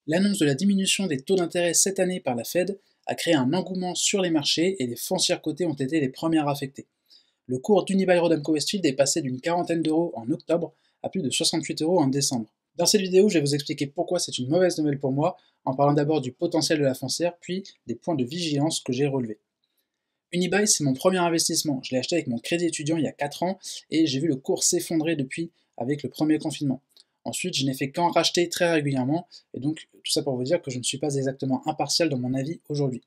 L'annonce de la diminution des taux d'intérêt cette année par la Fed a créé un engouement sur les marchés et les foncières cotées ont été les premières affectées. Le cours d'Unibail-Rodamco Westfield est passé d'une quarantaine d'euros en octobre à plus de 68 euros en décembre. Dans cette vidéo, je vais vous expliquer pourquoi c'est une mauvaise nouvelle pour moi, en parlant d'abord du potentiel de la foncière, puis des points de vigilance que j'ai relevés. Unibail, c'est mon premier investissement. Je l'ai acheté avec mon crédit étudiant il y a 4 ans et j'ai vu le cours s'effondrer depuis avec le premier confinement. Ensuite, je n'ai fait qu'en racheter très régulièrement et donc tout ça pour vous dire que je ne suis pas exactement impartial dans mon avis aujourd'hui.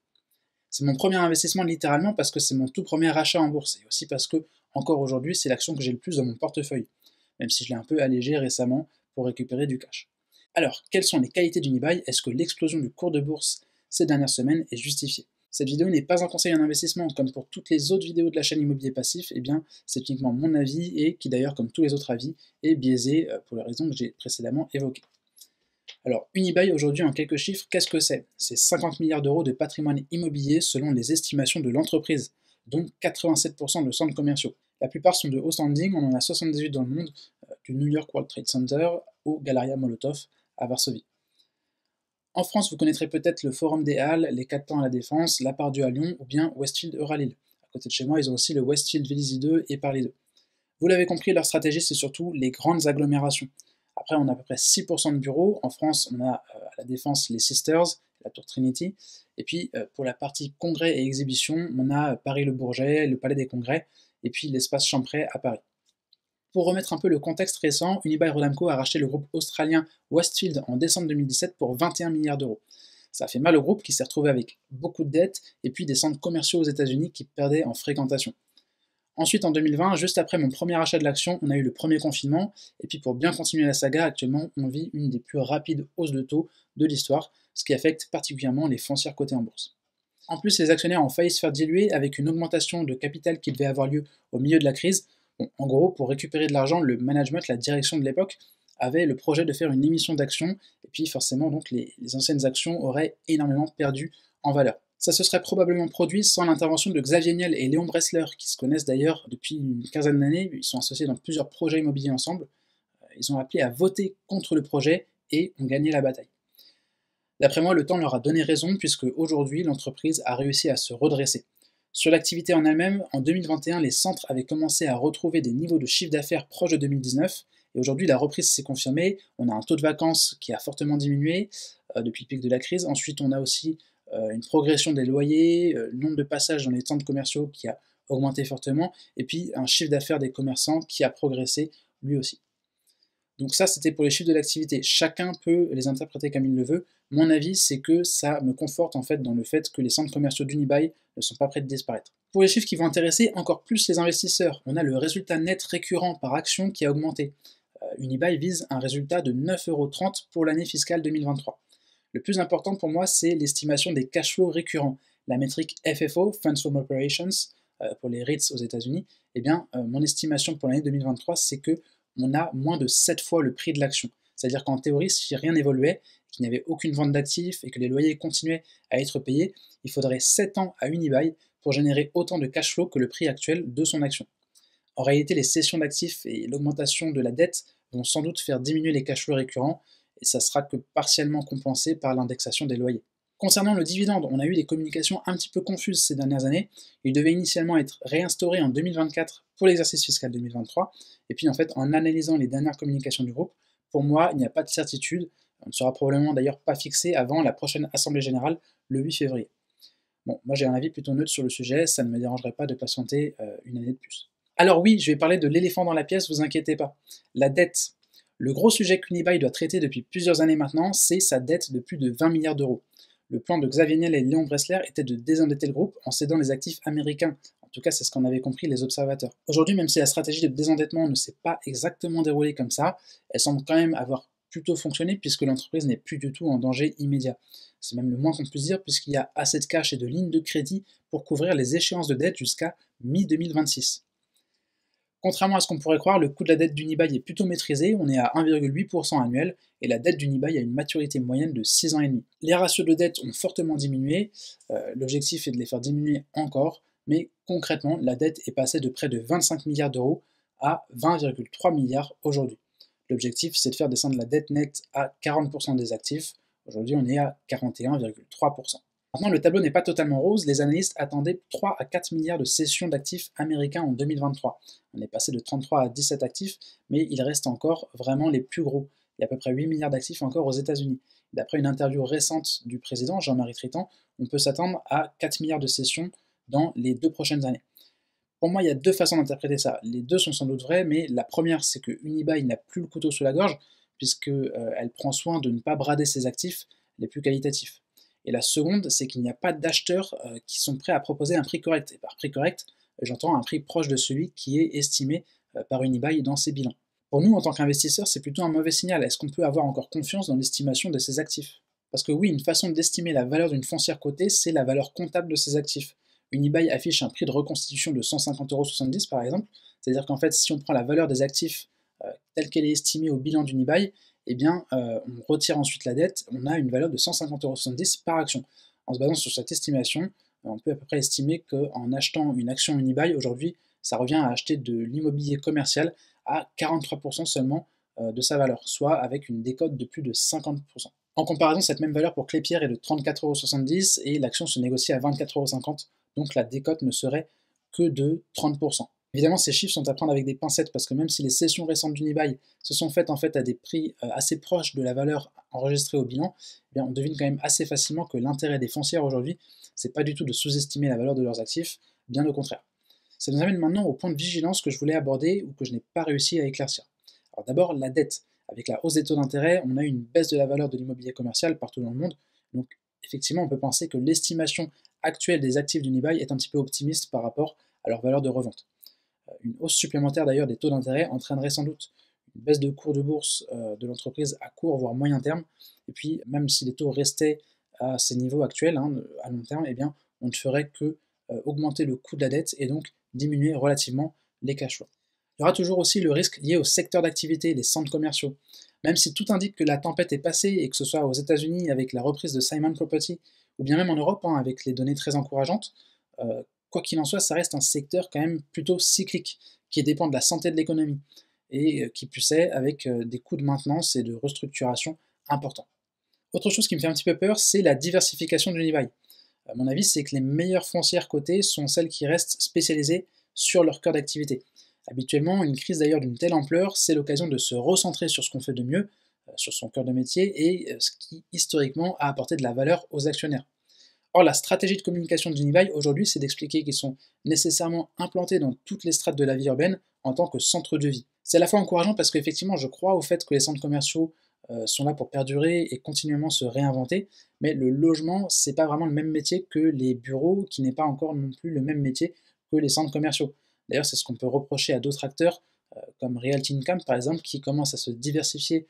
C'est mon premier investissement littéralement parce que c'est mon tout premier achat en bourse et aussi parce que, encore aujourd'hui, c'est l'action que j'ai le plus dans mon portefeuille, même si je l'ai un peu allégé récemment pour récupérer du cash. Alors, quelles sont les qualités d'Unibail? Est-ce que l'explosion du cours de bourse ces dernières semaines est justifiée? Cette vidéo n'est pas un conseil en investissement, comme pour toutes les autres vidéos de la chaîne Immobilier Passif, eh bien, c'est uniquement mon avis et qui d'ailleurs, comme tous les autres avis, est biaisé pour les raisons que j'ai précédemment évoquées. Alors, Unibail aujourd'hui en quelques chiffres, qu'est-ce que c'est? C'est 50 milliards d'euros de patrimoine immobilier selon les estimations de l'entreprise, dont 87% de centres commerciaux. La plupart sont de haut standing, on en a 78 dans le monde, du New York World Trade Center au Galeria Molotov à Varsovie. En France, vous connaîtrez peut-être le Forum des Halles, les 4 temps à la Défense, la Part-Dieu à Lyon ou bien Westfield Euralille. À côté de chez moi, ils ont aussi le Westfield Vélizy 2 et Paris 2. Vous l'avez compris, leur stratégie, c'est surtout les grandes agglomérations. Après, on a à peu près 6% de bureaux. En France, on a à la Défense les Sisters, la Tour Trinity. Et puis, pour la partie congrès et exhibition, on a Paris-Le Bourget, le Palais des Congrès, et puis l'espace Champrey à Paris. Pour remettre un peu le contexte récent, Unibail-Rodamco a racheté le groupe australien Westfield en décembre 2017 pour 21 milliards d'euros. Ça a fait mal au groupe qui s'est retrouvé avec beaucoup de dettes et puis des centres commerciaux aux États-Unis qui perdaient en fréquentation. Ensuite, en 2020, juste après mon premier achat de l'action, on a eu le premier confinement, et puis pour bien continuer la saga, actuellement, on vit une des plus rapides hausses de taux de l'histoire, ce qui affecte particulièrement les foncières cotées en bourse. En plus, les actionnaires ont failli se faire diluer avec une augmentation de capital qui devait avoir lieu au milieu de la crise. Bon, en gros, pour récupérer de l'argent, le management, la direction de l'époque, avait le projet de faire une émission d'actions, et puis forcément, donc, les anciennes actions auraient énormément perdu en valeur. Ça se serait probablement produit sans l'intervention de Xavier Niel et Léon Bressler, qui se connaissent d'ailleurs depuis une quinzaine d'années. Ils sont associés dans plusieurs projets immobiliers ensemble. Ils ont appelé à voter contre le projet et ont gagné la bataille. D'après moi, le temps leur a donné raison puisque aujourd'hui, l'entreprise a réussi à se redresser. Sur l'activité en elle-même, en 2021, les centres avaient commencé à retrouver des niveaux de chiffre d'affaires proches de 2019. Et aujourd'hui, la reprise s'est confirmée. On a un taux de vacances qui a fortement diminué depuis le pic de la crise. Ensuite, on a aussi une progression des loyers, le nombre de passages dans les centres commerciaux qui a augmenté fortement, et puis un chiffre d'affaires des commerçants qui a progressé lui aussi. Donc ça, c'était pour les chiffres de l'activité. Chacun peut les interpréter comme il le veut. Mon avis, c'est que ça me conforte en fait dans le fait que les centres commerciaux d'Unibail ne sont pas prêts de disparaître. Pour les chiffres qui vont intéresser encore plus les investisseurs, on a le résultat net récurrent par action qui a augmenté. Unibail vise un résultat de 9,30 € pour l'année fiscale 2023. Le plus important pour moi, c'est l'estimation des cash flows récurrents. La métrique FFO, Funds from Operations, pour les REITs aux États-Unis, eh bien, mon estimation pour l'année 2023, c'est que on a moins de 7 fois le prix de l'action. C'est-à-dire qu'en théorie, si rien n'évoluait, qu'il n'y avait aucune vente d'actifs et que les loyers continuaient à être payés, il faudrait 7 ans à Unibail pour générer autant de cash flow que le prix actuel de son action. En réalité, les cessions d'actifs et l'augmentation de la dette vont sans doute faire diminuer les cash flows récurrents et ça sera que partiellement compensé par l'indexation des loyers. Concernant le dividende, on a eu des communications un petit peu confuses ces dernières années. Il devait initialement être réinstauré en 2024 pour l'exercice fiscal 2023, et puis en fait, en analysant les dernières communications du groupe, pour moi, il n'y a pas de certitude. On ne sera probablement d'ailleurs pas fixé avant la prochaine Assemblée Générale, le 8 février. Bon, moi j'ai un avis plutôt neutre sur le sujet, ça ne me dérangerait pas de patienter une année de plus. Alors oui, je vais parler de l'éléphant dans la pièce, vous inquiétez pas. La dette. Le gros sujet qu'Unibail doit traiter depuis plusieurs années maintenant, c'est sa dette de plus de 20 milliards d'euros. Le plan de Xavier Niel et Léon Bressler était de désendetter le groupe en cédant les actifs américains. En tout cas, c'est ce qu'en avaient compris les observateurs. Aujourd'hui, même si la stratégie de désendettement ne s'est pas exactement déroulée comme ça, elle semble quand même avoir plutôt fonctionné puisque l'entreprise n'est plus du tout en danger immédiat. C'est même le moins qu'on puisse dire puisqu'il y a assez de cash et de lignes de crédit pour couvrir les échéances de dette jusqu'à mi-2026. Contrairement à ce qu'on pourrait croire, le coût de la dette d'Unibail est plutôt maîtrisé, on est à 1,8% annuel, et la dette d'Unibail a une maturité moyenne de 6 ans et demi. Les ratios de dette ont fortement diminué, l'objectif est de les faire diminuer encore, mais concrètement, la dette est passée de près de 25 milliards d'euros à 20,3 milliards aujourd'hui. L'objectif, c'est de faire descendre la dette nette à 40% des actifs. Aujourd'hui, on est à 41,3%. Maintenant, le tableau n'est pas totalement rose. Les analystes attendaient 3 à 4 milliards de cessions d'actifs américains en 2023. On est passé de 33 à 17 actifs, mais il reste encore vraiment les plus gros. Il y a à peu près 8 milliards d'actifs encore aux États-Unis. D'après une interview récente du président Jean-Marie Tritant, on peut s'attendre à 4 milliards de cessions dans les 2 prochaines années. Pour moi, il y a deux façons d'interpréter ça. Les deux sont sans doute vraies, mais la première, c'est que Unibail n'a plus le couteau sous la gorge, puisqu'elle prend soin de ne pas brader ses actifs les plus qualitatifs. Et la seconde, c'est qu'il n'y a pas d'acheteurs qui sont prêts à proposer un prix correct. Et par prix correct, j'entends un prix proche de celui qui est estimé par Unibail dans ses bilans. Pour nous, en tant qu'investisseurs, c'est plutôt un mauvais signal. Est-ce qu'on peut avoir encore confiance dans l'estimation de ses actifs? Parce que oui, une façon d'estimer la valeur d'une foncière cotée, c'est la valeur comptable de ses actifs. Unibail affiche un prix de reconstitution de 150,70 € par exemple, c'est-à-dire qu'en fait, si on prend la valeur des actifs telle qu'elle est estimée au bilan d'Unibail, eh bien, on retire ensuite la dette, on a une valeur de 150,70 € par action. En se basant sur cette estimation, on peut à peu près estimer qu'en achetant une action Unibail, aujourd'hui, ça revient à acheter de l'immobilier commercial à 43% seulement de sa valeur, soit avec une décote de plus de 50%. En comparaison, cette même valeur pour Klépierre est de 34,70 € et l'action se négocie à 24,50 €, donc la décote ne serait que de 30%. Évidemment, ces chiffres sont à prendre avec des pincettes parce que même si les cessions récentes d'Unibail se sont faites en fait à des prix assez proches de la valeur enregistrée au bilan, eh bien, on devine quand même assez facilement que l'intérêt des foncières aujourd'hui, c'est pas du tout de sous-estimer la valeur de leurs actifs, bien au contraire. Ça nous amène maintenant au point de vigilance que je voulais aborder ou que je n'ai pas réussi à éclaircir. Alors d'abord, la dette. Avec la hausse des taux d'intérêt, on a eu une baisse de la valeur de l'immobilier commercial partout dans le monde. Donc effectivement, on peut penser que l'estimation actuelle des actifs d'Unibail est un petit peu optimiste par rapport à leur valeur de revente. Une hausse supplémentaire d'ailleurs des taux d'intérêt entraînerait sans doute une baisse de cours de bourse de l'entreprise à court voire moyen terme. Et puis même si les taux restaient à ces niveaux actuels, à long terme, eh bien, on ne ferait que augmenter le coût de la dette et donc diminuer relativement les cash flows. Il y aura toujours aussi le risque lié au secteur d'activité, les centres commerciaux. Même si tout indique que la tempête est passée, et que ce soit aux États-Unis avec la reprise de Simon Property, ou bien même en Europe avec les données très encourageantes, quoi qu'il en soit, ça reste un secteur quand même plutôt cyclique, qui dépend de la santé de l'économie, et qui plus est avec des coûts de maintenance et de restructuration importants. Autre chose qui me fait un petit peu peur, c'est la diversification de l'Unibail. À mon avis, c'est que les meilleures foncières cotées sont celles qui restent spécialisées sur leur cœur d'activité. Habituellement, une crise d'ailleurs d'une telle ampleur, c'est l'occasion de se recentrer sur ce qu'on fait de mieux, sur son cœur de métier, et ce qui historiquement a apporté de la valeur aux actionnaires. Or, la stratégie de communication d'Unibail aujourd'hui, c'est d'expliquer qu'ils sont nécessairement implantés dans toutes les strates de la vie urbaine en tant que centre de vie. C'est à la fois encourageant parce qu'effectivement, je crois au fait que les centres commerciaux sont là pour perdurer et continuellement se réinventer, mais le logement, c'est pas vraiment le même métier que les bureaux, qui n'est pas encore non plus le même métier que les centres commerciaux. D'ailleurs, c'est ce qu'on peut reprocher à d'autres acteurs, comme Realty Income par exemple, qui commencent à se diversifier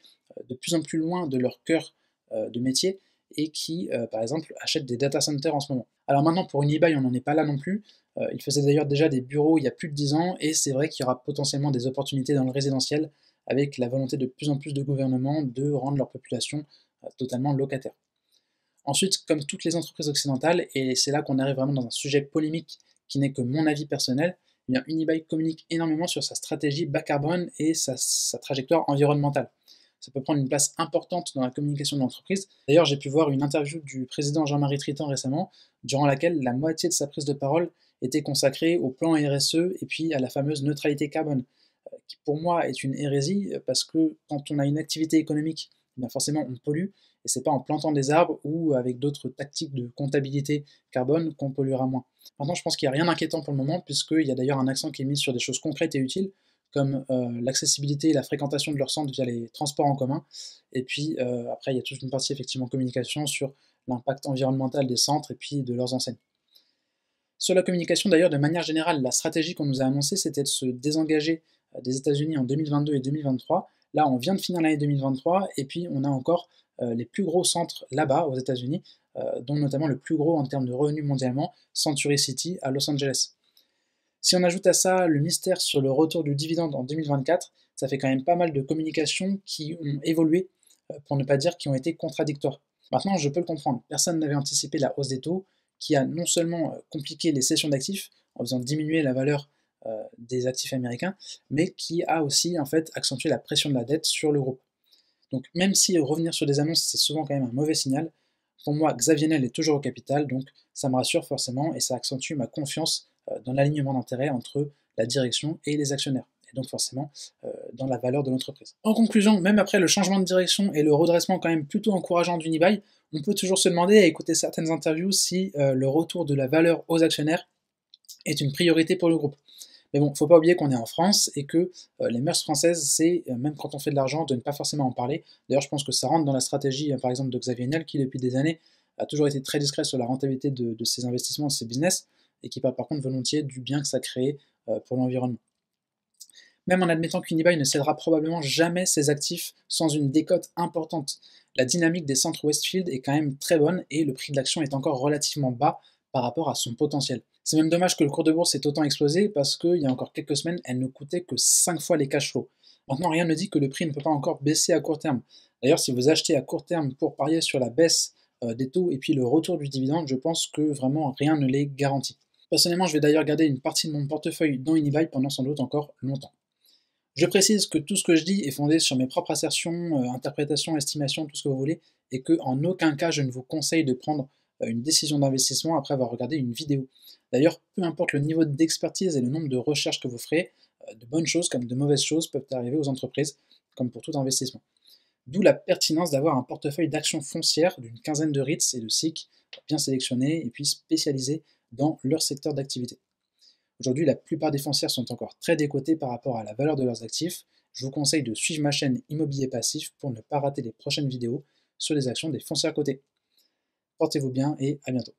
de plus en plus loin de leur cœur de métier et qui, par exemple, achètent des data centers en ce moment. Alors maintenant, pour Unibail, on n'en est pas là non plus. Ils faisaient d'ailleurs déjà des bureaux il y a plus de 10 ans, et c'est vrai qu'il y aura potentiellement des opportunités dans le résidentiel, avec la volonté de plus en plus de gouvernements de rendre leur population totalement locataire. Ensuite, comme toutes les entreprises occidentales, et c'est là qu'on arrive vraiment dans un sujet polémique qui n'est que mon avis personnel, eh bien Unibail communique énormément sur sa stratégie bas carbone et sa trajectoire environnementale. Ça peut prendre une place importante dans la communication de l'entreprise. D'ailleurs, j'ai pu voir une interview du président Jean-Marie Tritant récemment, durant laquelle la moitié de sa prise de parole était consacrée au plan RSE et puis à la fameuse neutralité carbone, qui pour moi est une hérésie, parce que quand on a une activité économique, eh bien forcément on pollue, et c'est pas en plantant des arbres ou avec d'autres tactiques de comptabilité carbone qu'on polluera moins. Maintenant, je pense qu'il n'y a rien d'inquiétant pour le moment, puisqu'il y a d'ailleurs un accent qui est mis sur des choses concrètes et utiles, comme l'accessibilité et la fréquentation de leur centre via les transports en commun. Et puis après, il y a toute une partie effectivement communication sur l'impact environnemental des centres et puis de leurs enseignes. Sur la communication d'ailleurs, de manière générale, la stratégie qu'on nous a annoncée, c'était de se désengager des États-Unis en 2022 et 2023. Là, on vient de finir l'année 2023, et puis on a encore les plus gros centres là-bas aux États-Unis, dont notamment le plus gros en termes de revenus mondialement, Century City à Los Angeles. Si on ajoute à ça le mystère sur le retour du dividende en 2024, ça fait quand même pas mal de communications qui ont évolué, pour ne pas dire qui ont été contradictoires. Maintenant, je peux le comprendre, personne n'avait anticipé la hausse des taux, qui a non seulement compliqué les cessions d'actifs, en faisant diminuer la valeur des actifs américains, mais qui a aussi en fait accentué la pression de la dette sur le groupe. Donc même si revenir sur des annonces, c'est souvent quand même un mauvais signal, pour moi, Xavier Niel est toujours au capital, donc ça me rassure forcément et ça accentue ma confiance dans l'alignement d'intérêts entre la direction et les actionnaires, et donc forcément dans la valeur de l'entreprise. En conclusion, même après le changement de direction et le redressement quand même plutôt encourageant d'Unibail, on peut toujours se demander à écouter certaines interviews si le retour de la valeur aux actionnaires est une priorité pour le groupe. Mais bon, faut pas oublier qu'on est en France et que les mœurs françaises, c'est, même quand on fait de l'argent, de ne pas forcément en parler. D'ailleurs, je pense que ça rentre dans la stratégie, par exemple, de Xavier Niel, qui depuis des années a toujours été très discret sur la rentabilité de ses investissements, de ses business, et qui parle par contre volontiers du bien que ça crée pour l'environnement. Même en admettant qu'Unibail ne cédera probablement jamais ses actifs sans une décote importante, la dynamique des centres Westfield est quand même très bonne et le prix de l'action est encore relativement bas par rapport à son potentiel. C'est même dommage que le cours de bourse ait autant explosé parce qu'il y a encore quelques semaines, elle ne coûtait que 5 fois les cash flows. Maintenant, rien ne dit que le prix ne peut pas encore baisser à court terme. D'ailleurs, si vous achetez à court terme pour parier sur la baisse des taux et puis le retour du dividende, je pense que vraiment rien ne l'est garanti. Personnellement, je vais d'ailleurs garder une partie de mon portefeuille dans Unibail pendant sans doute encore longtemps. Je précise que tout ce que je dis est fondé sur mes propres assertions, interprétations, estimations, tout ce que vous voulez, et que en aucun cas je ne vous conseille de prendre une décision d'investissement après avoir regardé une vidéo. D'ailleurs, peu importe le niveau d'expertise et le nombre de recherches que vous ferez, de bonnes choses comme de mauvaises choses peuvent arriver aux entreprises, comme pour tout investissement. D'où la pertinence d'avoir un portefeuille d'actions foncières d'une quinzaine de REITs et de SIC bien sélectionnés et puis spécialisés dans leur secteur d'activité. Aujourd'hui, la plupart des foncières sont encore très décotées par rapport à la valeur de leurs actifs. Je vous conseille de suivre ma chaîne Immobilier Passif pour ne pas rater les prochaines vidéos sur les actions des foncières cotées. Portez-vous bien et à bientôt.